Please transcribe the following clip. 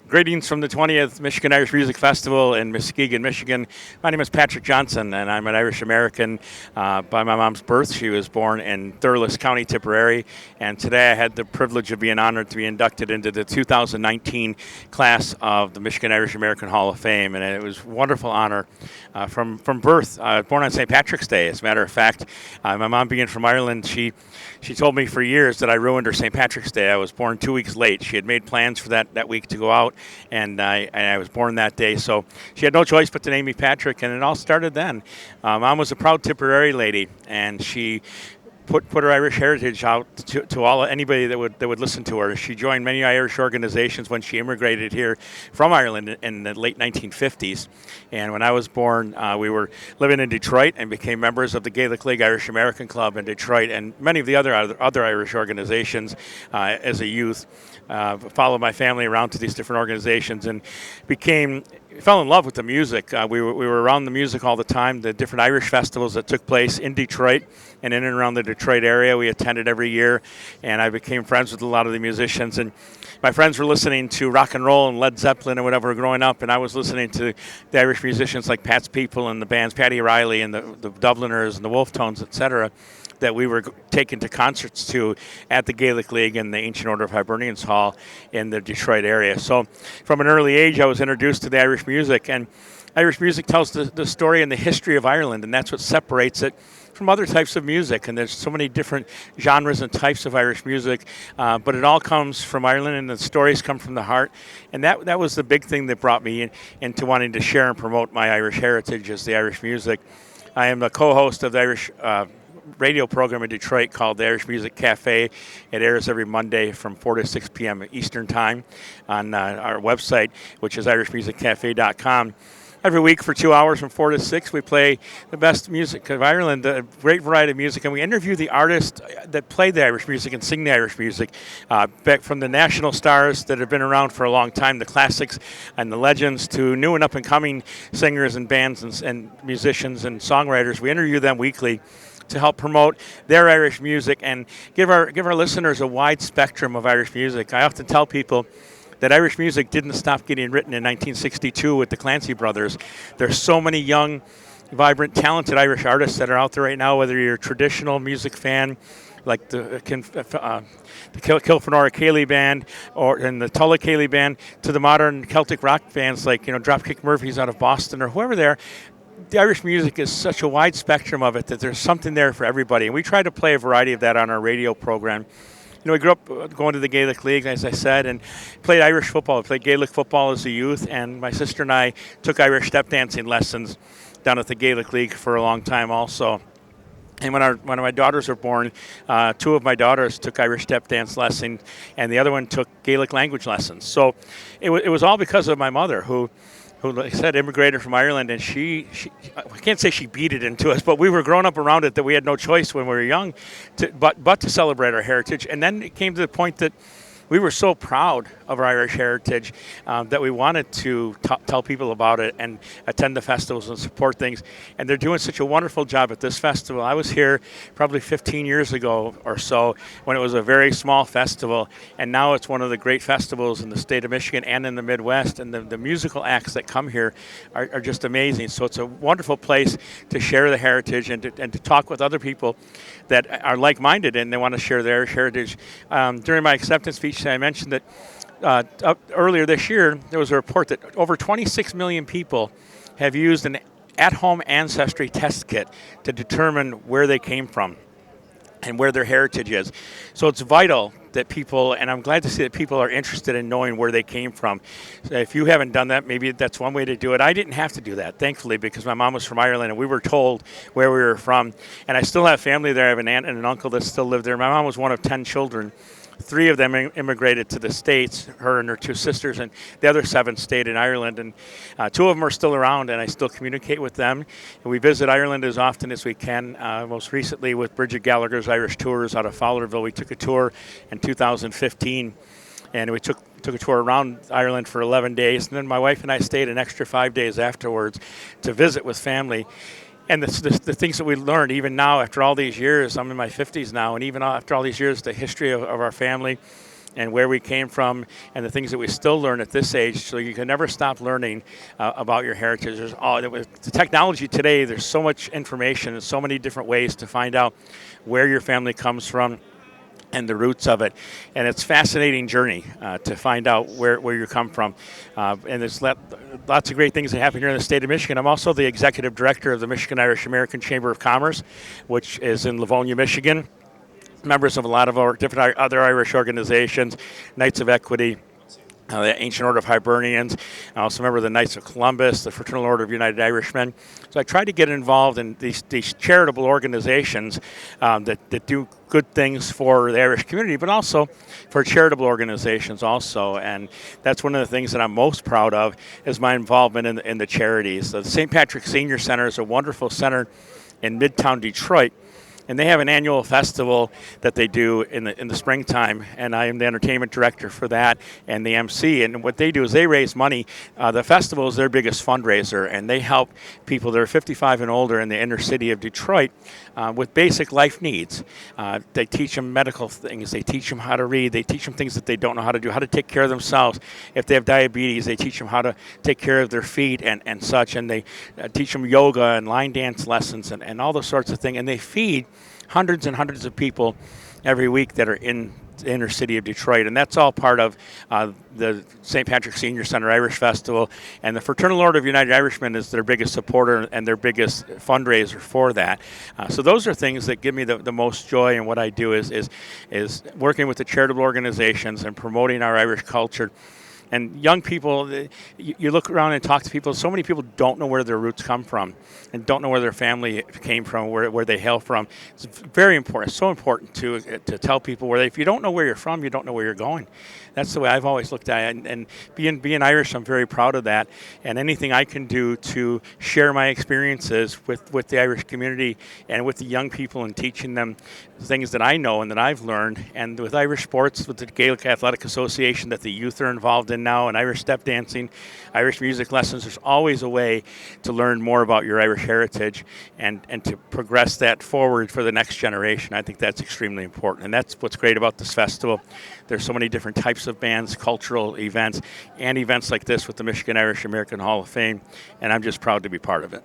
Greetings from the 20th Michigan Irish Music Festival in Muskegon, Michigan. My name is Patrick Johnson, and I'm an Irish American by my mom's birth. She was born in Thurles County, Tipperary, and today I had the privilege of being honored to be inducted into the 2019 class of the Michigan Irish American Hall of Fame, and it was a wonderful honor from birth. Born on St. Patrick's Day, as a matter of fact. My mom being from Ireland, she told me for years that I ruined her St. Patrick's Day. I was born 2 weeks late. She had made plans for that week to go out, and I was born that day. So she had no choice but to name me Patrick, and it all started then. Mom was a proud Tipperary lady, and she put her Irish heritage out to anybody that would listen to her. She joined many Irish organizations when she immigrated here from Ireland in the late 1950s. And when I was born, we were living in Detroit and became members of the Gaelic League Irish American Club in Detroit and many of the other Irish organizations as a youth. Followed my family around to these different organizations and fell in love with the music. We were around the music all the time, the different Irish festivals that took place in Detroit and in and around the Detroit area. We attended every year, and I became friends with a lot of the musicians. And my friends were listening to rock and roll and Led Zeppelin and whatever growing up, and I was listening to the Irish musicians like Pat's People and the bands Paddy Riley and the Dubliners and the Wolf Tones, etc., that we were taken to concerts to at the Gaelic League and the Ancient Order of Hibernians Hall in the Detroit area. So from an early age, I was introduced to the Irish music, and Irish music tells the story and the history of Ireland, and that's what separates it from other types of music. And there's so many different genres and types of Irish music, but it all comes from Ireland, and the stories come from the heart. And that was the big thing that brought me into wanting to share and promote my Irish heritage as the Irish music. I am the co-host of the Irish radio program in Detroit called the Irish Music Cafe. It airs every Monday from 4 to 6 p.m. Eastern Time on our website, which is irishmusiccafe.com. Every week for 2 hours from 4 to 6, we play the best music of Ireland, a great variety of music, and we interview the artists that play the Irish music and sing the Irish music, back from the national stars that have been around for a long time, the classics and the legends, to new and up-and-coming singers and bands and musicians and songwriters. We interview them weekly to help promote their Irish music and give our listeners a wide spectrum of Irish music. I often tell people that Irish music didn't stop getting written in 1962 with the Clancy Brothers. There's so many young, vibrant, talented Irish artists that are out there right now, whether you're a traditional music fan like the Kilfenora Ceilidh Band and the Tulla Ceilidh Band, to the modern Celtic rock bands like Dropkick Murphys out of Boston or whoever they are. The Irish music is such a wide spectrum of it that there's something there for everybody. And we try to play a variety of that on our radio program. We grew up going to the Gaelic League, as I said, and played Irish football. I played Gaelic football as a youth, and my sister and I took Irish step dancing lessons down at the Gaelic League for a long time also. And when my daughters were born, two of my daughters took Irish step dance lessons, and the other one took Gaelic language lessons. So it was all because of my mother, who, like I said, immigrated from Ireland, and she I can't say she beat it into us, but we were growing up around it that we had no choice when we were young but to celebrate our heritage. And then it came to the point that we were so proud of our Irish heritage that we wanted to tell people about it and attend the festivals and support things. And they're doing such a wonderful job at this festival. I was here probably 15 years ago or so when it was a very small festival, and now it's one of the great festivals in the state of Michigan and in the Midwest. And the musical acts that come here are just amazing. So it's a wonderful place to share the heritage and to talk with other people that are like-minded and they want to share their Irish heritage. During my acceptance speech, I mentioned that earlier this year, there was a report that over 26 million people have used an at-home ancestry test kit to determine where they came from and where their heritage is. So it's vital that people, and I'm glad to see that people are interested in knowing where they came from. So if you haven't done that, maybe that's one way to do it. I didn't have to do that, thankfully, because my mom was from Ireland and we were told where we were from. And I still have family there. I have an aunt and an uncle that still live there. My mom was one of 10 children. 3 of them immigrated to the States, her and her 2 sisters, and the other 7 stayed in Ireland. And 2 of them are still around, and I still communicate with them. And we visit Ireland as often as we can. Most recently with Bridget Gallagher's Irish Tours out of Fowlerville. We took a tour in 2015, and we took a tour around Ireland for 11 days. And then my wife and I stayed an extra 5 days afterwards to visit with family. And the things that we learned, even now after all these years, I'm in my 50s now, and even after all these years, the history of our family, and where we came from and the things that we still learn at this age, so you can never stop learning about your heritage. With the technology today, there's so much information and so many different ways to find out where your family comes from and the roots of it. And it's a fascinating journey to find out where you come from. And there's lots of great things that happen here in the state of Michigan. I'm also the executive director of the Michigan Irish American Chamber of Commerce, which is in Livonia, Michigan. Members of a lot of our different other Irish organizations, Knights of Equity, the Ancient Order of Hibernians. I also remember the Knights of Columbus, the Fraternal Order of United Irishmen. So I try to get involved in these charitable organizations that do good things for the Irish community, but also for charitable organizations also. And that's one of the things that I'm most proud of is my involvement in the charities. So the St. Patrick Senior Center is a wonderful center in Midtown Detroit. And they have an annual festival that they do in the springtime, and I am the entertainment director for that and the MC. And what they do is they raise money. The festival is their biggest fundraiser, and they help people that are 55 and older in the inner city of Detroit with basic life needs. They teach them medical things. They teach them how to read. They teach them things that they don't know how to do, how to take care of themselves. If they have diabetes, they teach them how to take care of their feet and such. And they teach them yoga and line dance lessons and all those sorts of things. And they feed hundreds and hundreds of people every week that are in the inner city of Detroit. And that's all part of the St. Patrick Senior Center Irish Festival. And the Fraternal Order of United Irishmen is their biggest supporter and their biggest fundraiser for that. So those are things that give me the most joy in what I do is working with the charitable organizations and promoting our Irish culture. And young people, you look around and talk to people, so many people don't know where their roots come from and don't know where their family came from, where they hail from. It's very important. It's so important to tell people if you don't know where you're from, you don't know where you're going. That's the way I've always looked at it. And being Irish, I'm very proud of that. And anything I can do to share my experiences with the Irish community and with the young people and teaching them things that I know and that I've learned. And with Irish sports, with the Gaelic Athletic Association that the youth are involved in now, and Irish step dancing, Irish music lessons, there's always a way to learn more about your Irish heritage and to progress that forward for the next generation. I think that's extremely important. And that's what's great about this festival. There's so many different types of bands, cultural events, and events like this with the Michigan Irish American Hall of Fame, and I'm just proud to be part of it.